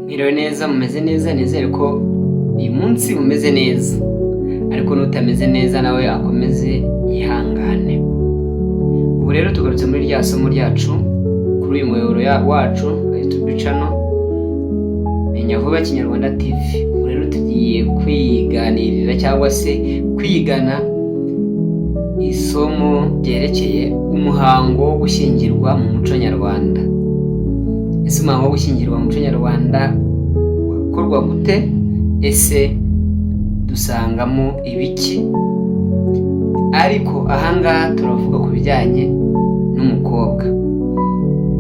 Mwiriwe neza, mumeze neza, nizere ko uyu munsi mumeze neza, ariko n'utameze neza nawe akomeze yihangane. Ubu rero tugarutse muri rya somo ryacu kuri uyu muyoboro wacu YouTube channel Menya Vuba Kinyarwanda TV. Ubu rero tugiye kwiganirira cyangwa se kwigana isomo ryerekeye umuhango wo gushyingirwa mu muco nyarwanda. Ese umuhango wo gushyingirwa mu muco nyarwanda ukorwa gute? Ese dusangamo ibiki? Ariko ahangaha turavuga ku bijyanye n'umukobwa.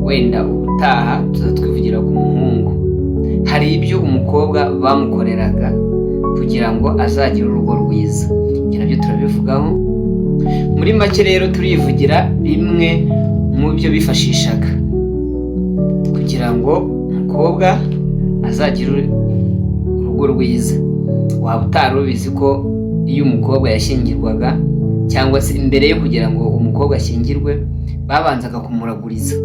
Wenda ubutaha tuzatwivugira ku muhungu. Hari ibyo umukobwa bamukoreraga kugira ngo azagire urugo rwiza. Ibyo nabyo turabivugaho. Muri make rero turivugira bimwe mu byo bifashishaga kugira ngo umukobwa azagire urugo rwiza. Waba utari ubizi ko iyo umukobwa yashyingirwaga cyangwa se imbere yo kugira ngo umukobwa ashyingirwe babanzaga kumuraguriza.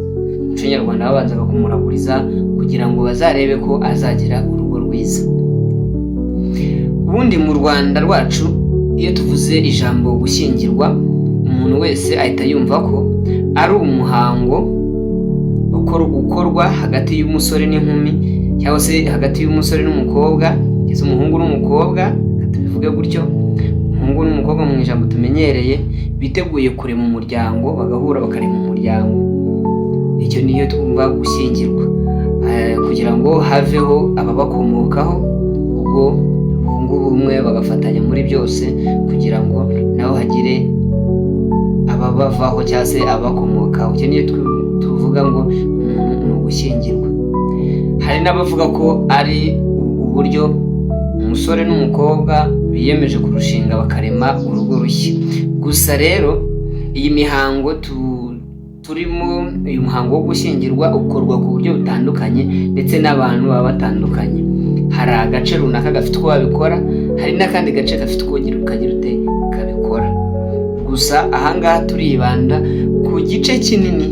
Umuco nyarwanda babanzaga kumuraguriza kugira ngo bazarebe ko azagira urugo rwiza. Ubundi mu Rwanda rwacu iyo tuvuze ijambo gushyingirwa, umuntu wese ahita yumva ko ari umuhango ukorwa hagati y'umusore n'inkumi, cyangwa se hagati y'umusore n'umukobwa, ese umuhungu n'umukobwa, tubivuge gutyo, umuhungu n'umukobwa mu ijambo tumenyereye biteguye kurema umuryango, bagahura bakarema umuryango. Icyo niyo twumva gushyingirwa, kugira ngo haveho ababakomokaho, ubwo bungu bumwe bagafatanya muri byose kugira ngo naho hagire ababavaho cyangwa se abakomokaho. Icyo niyo tuvuga ngo ni ugushyingirwa. Hari n'abavuga ko ari uburyo umusore n'umukobwa biyemeje kurushinga bakarema urugo rushya. Gusa rero iyi mihango turimo, uyu muhango wo gushyingirwa ukorwa ku buryo butandukanye ndetse n'abantu baba batandukanye. Hari agace runaka gafite uko babikora, hari n'akandi gace gafite uko kagira ute kabikora. Gusa ahangaha turibanda ku gice kinini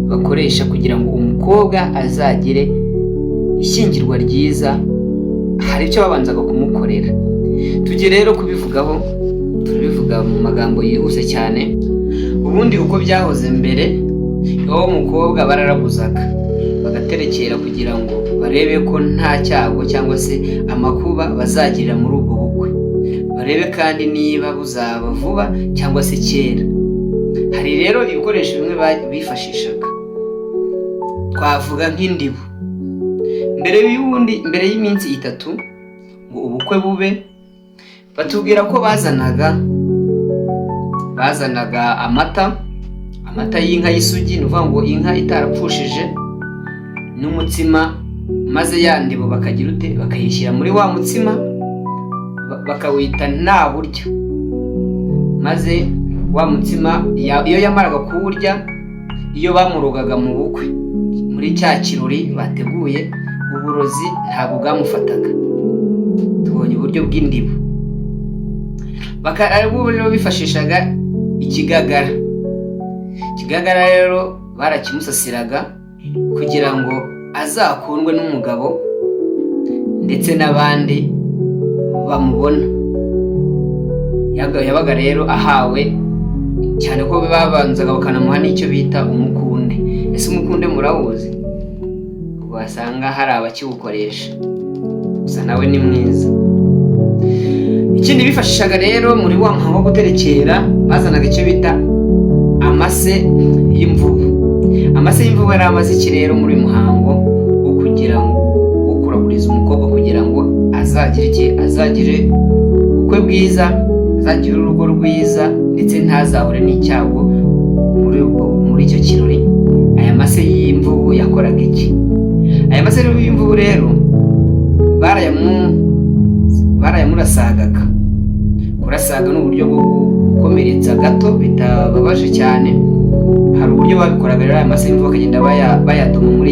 bakoresha kugira ngo umukobwa azagire ishyingirwa ryiza. Hari icyo babanzaga kumukorera. Tujye rero kubivugaho, turabivuga mu magambo yihuse cyane. Ubundi uko byahoze mbere, uwo mukobwa bararabuzaga bagaterekera kugira ngo barebe ko nta cyago cyangwa se amakuba bazagirira muri ubwo bukwe, barebe kandi niba buzaba vuba cyangwa se kera. Hari rero ibikoresho bimwe bifashishaga, twavuga nk'indibu. Mbere y'iminsi 3 ngo ubukwe bube, batubwira ko bazanaga amata y'inka y'isugi, ni ukuvuga ngo inka itarapfushije, n'umutsima, maze ya ndibo bakagira ute bakayishyira muri wa mutsima bakawita nta buryo. Maze wa mutsima iyo yamaraga kuwurya, iyo bamurogaga mu bukwe muri cya kirori bateguye, uburozi ntabwo bwamufataga. Tubonye uburyo bw'indibo. Rero bifashishaga ikigagara. Ikigagara rero barakimusasiraga kugira ngo azakundwe n'umugabo ndetse n'abandi bamubona. Yabaga rero ahawe, cyane ko babanzaga bakanamuha n'icyo bita umukunde. Ese umukunde murawuzi? Wasanga hari abakiwukoresha, gusa nawe ni mwiza. Ikindi bifashishaga rero muri wa muhango wo guterekera, bazanaga icyo bita amase y'imvubu. Amase y'imvubu yari amaze iki rero muri muhango wo kugira ngo kuraguriza umukobwa kugira ngo azagire ubukwe bwiza, azagire urugo rwiza ndetse ntazahure n'icyago muri icyo kirori. Aya mase y'imvubu yakoraga iki? Aya mase y'imvubu rero barayamurasagaga. Kurasaga ni uburyo bwo gukomeretsa gato bitababaje cyane. Hari uburyo babikoraga rero, aya mase y'imvubu bakagenda bayadoma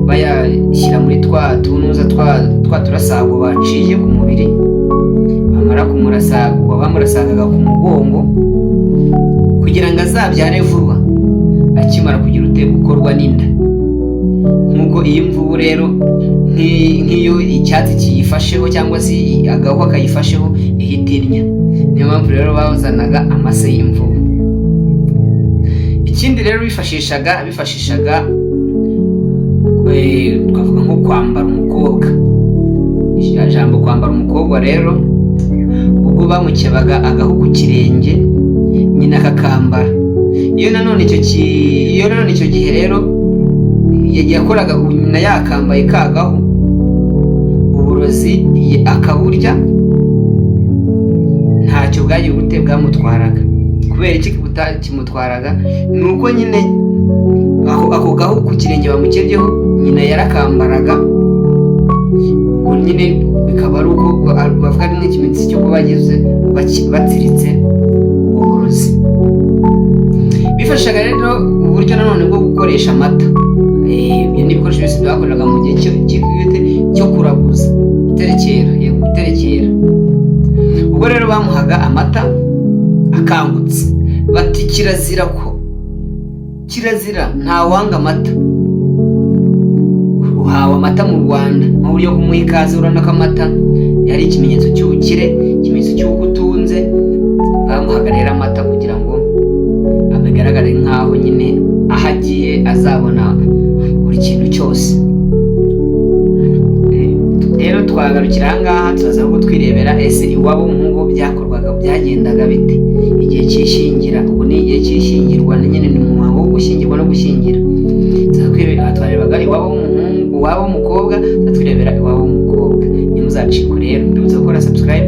bayashyira muri twa turasago baciye ku mubiri. Bamara bamurasagaga ku mugongo kugira ngo azabyare vuba akimara kugira ute gukorwa n'inda. Nk'uko iyi mvubu rero nk'iyo icyatsi kiyifasheho cyangwa se agahu kayifasheho ihita irya. Niyo mpamvu rero bazanaga amase y'imvubu. Ikindi rero bifashishaga twavuga nko kwambara umukobwa. Ijambo kwambara umukobwa rero, ubwo bamukebaga agahu ku kirenge nyina akakambara. Iyo nanone icyo gihe rero yakoraga nyina yakambaye kagahu, uburozi akaburya ntacyo bwagiye bute bwamutwaraga. Kubera iki kimutwaraga? Ni uko nyine ako gahu ku kirenge bamukebyeho nyina yarakambaraga, ubwo nyine bikaba ari uko bavuga ari nk'ikimenyetso cy'uko bagize batsiritse uburozi. Bifashaga rero uburyo nanone bwo gukoresha amata. Ibyo ni ibikoresho byose byakoreraga mu gihe cyo kuraguza, guterekera. Ubwo rero bamuhaga amata akangutse, bati kirazira ntawanga amata. Uhawe amata mu Rwanda mu buryo bw'umuha ikaze. Urabona ko amata yari ikimenyetso cy'ubukire, ikimenyetso cy'uko utunze. Bamuhaga rero amata kugira ngo abigaragare nk'aho nyine aho agiye azabona buri kintu cyose. Rero twagarukira aha ngaha, turaza ahubwo twirebera ese iwabo w'umuhungu byagendaga bite igihe cy'ishyingira. Ubwo ni igihe cy'ishyingirwa, nyine ni mu muhango wo gushyingirwa no gushyingira. Twarebaga iwabo w'umuhungu, iwabo w'umukobwa, twirebera iwabo w'umukobwa. Ntimuzacikwe rero, ndibutsa gukora subscribe,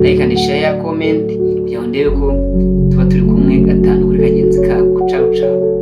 like and share, comment kugira ngo ndebe ko tuba turi kumwe gatanu kuri kagenzi kako. Ciao ciao.